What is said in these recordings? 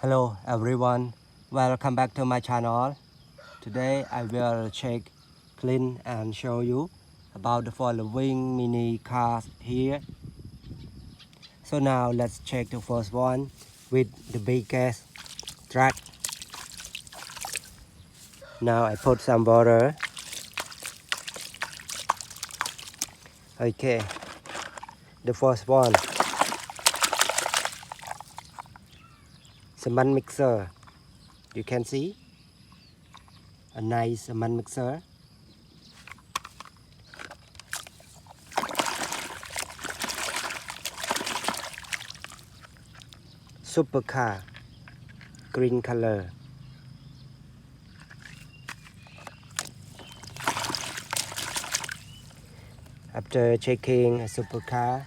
Hello everyone, welcome back to my channel. Today I will check, clean and show you about the following mini cars here. So now let's check the first one with the biggest truck. Now I put some water. Okay, the first one, cement mixer. You can see a nice cement mixer. Supercar, green color. After checking a supercar,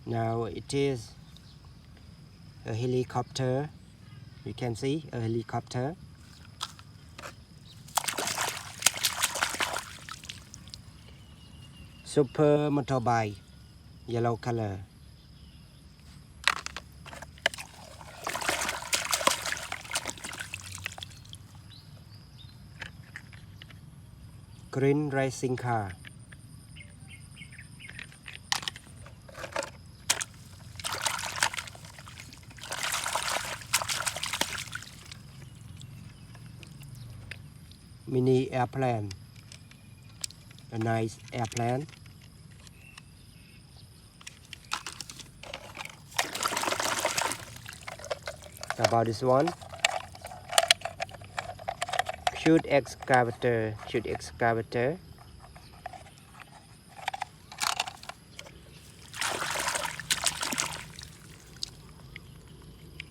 now it is a helicopter. You can see a helicopter. Super motorbike, yellow color. Green racing car. Mini airplane. A nice airplane. About this one. Shoot excavator. Shoot excavator.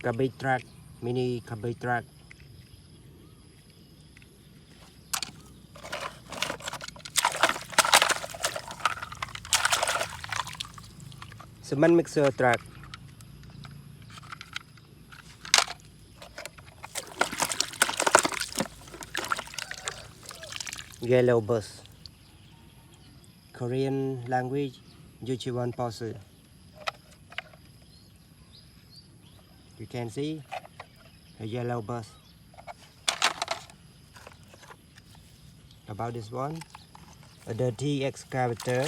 Garbage truck. Mini garbage truck. Cement mixer truck. Yellow bus. Korean language. Yuchiwan Pasir. You can see a yellow bus. About this one, a dirty excavator.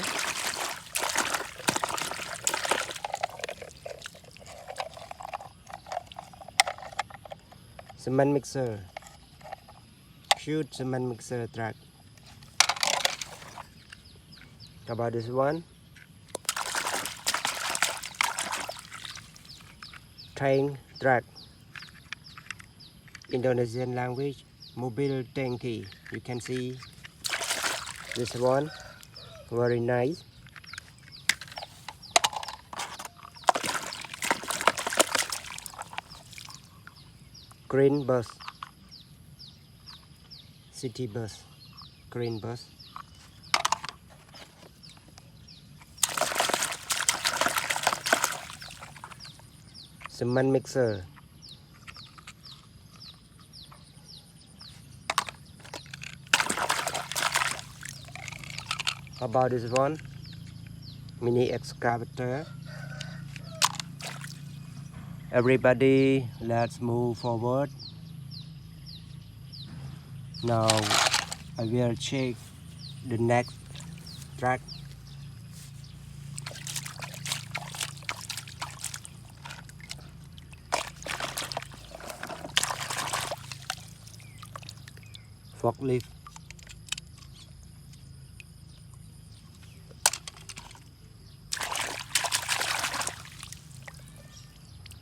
Cement mixer. Shoot cement mixer truck. About this one, train truck. Indonesian language, Mobil Tanki. You can see this one, very nice. Green bus, city bus, green bus. Cement mixer. How about this one? Mini excavator. Everybody, let's move forward. Now I will check the next truck. Forklift.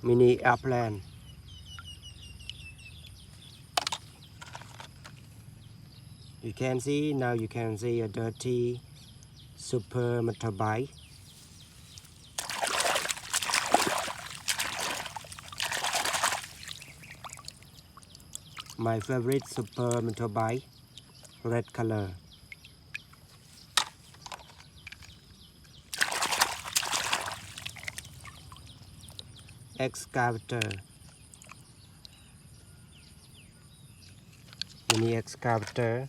Mini airplane. You can see, now you can see a dirty super motorbike. My favorite super motorbike, red color. Excavator. Mini excavator.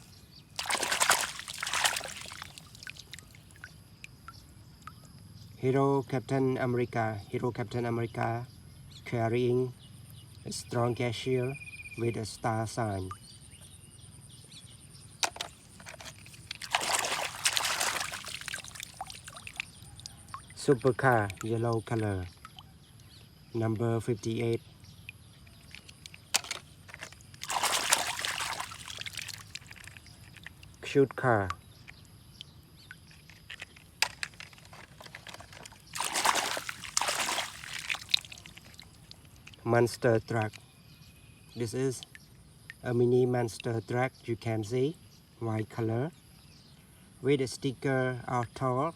Hero Captain America carrying a strong cashier with a star sign. Supercar, yellow color, number 58. Cute car. Monster truck. This is a mini monster truck, you can see, white color, with a sticker outdoor.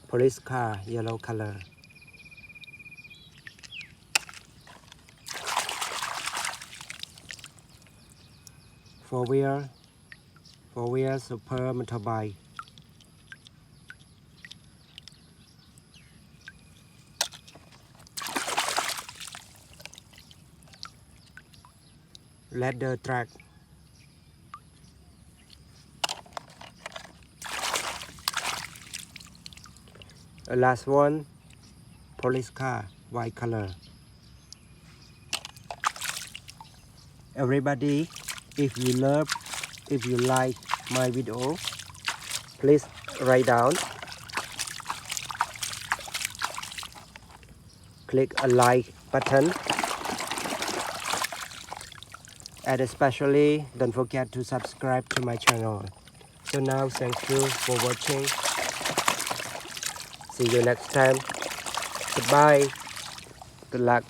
Police car, yellow color. Four-wheel super motorbike. Ladder truck. Last one, police car, white color. Everybody, if you like my video, please write down. Click a like button. And especially don't forget to subscribe to my channel. So now thank you for watching. See you next time. Goodbye. Good luck.